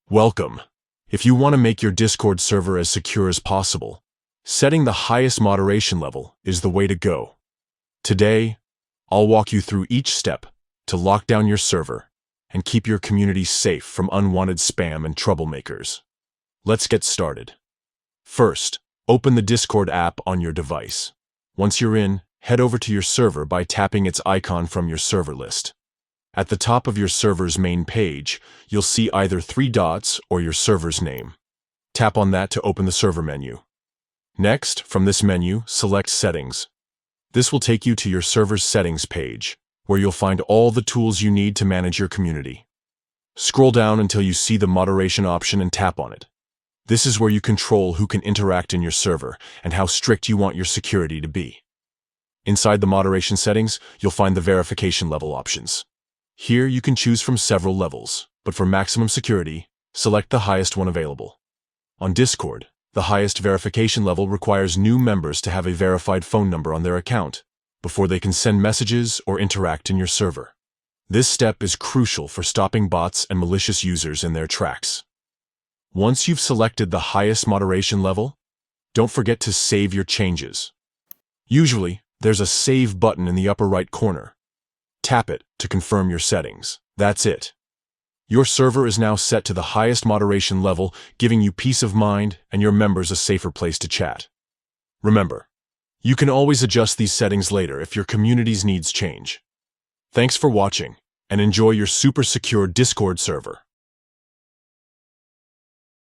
Welcome. If you want to make your Discord server as secure as possible, setting the highest moderation level is the way to go. Today, I'll walk you through each step to lock down your server and keep your community safe from unwanted spam and troublemakers. Let's get started. First, open the Discord app on your device. Once you're in, head over to your server by tapping its icon from your server list. At the top of your server's main page, you'll see either 3 dots or your server's name. Tap on that to open the server menu. Next, from this menu, select Settings. This will take you to your server's settings page, where you'll find all the tools you need to manage your community. Scroll down until you see the moderation option and tap on it. This is where you control who can interact in your server and how strict you want your security to be. Inside the moderation settings, you'll find the verification level options. Here you can choose from several levels, but for maximum security, select the highest one available. On Discord, the highest verification level requires new members to have a verified phone number on their account before they can send messages or interact in your server. This step is crucial for stopping bots and malicious users in their tracks. Once you've selected the highest moderation level, don't forget to save your changes. Usually, there's a Save button in the upper right corner. Tap it to confirm your settings. That's it. Your server is now set to the highest moderation level, giving you peace of mind and your members a safer place to chat. Remember, you can always adjust these settings later if your community's needs change. Thanks for watching, and enjoy your super secure Discord server.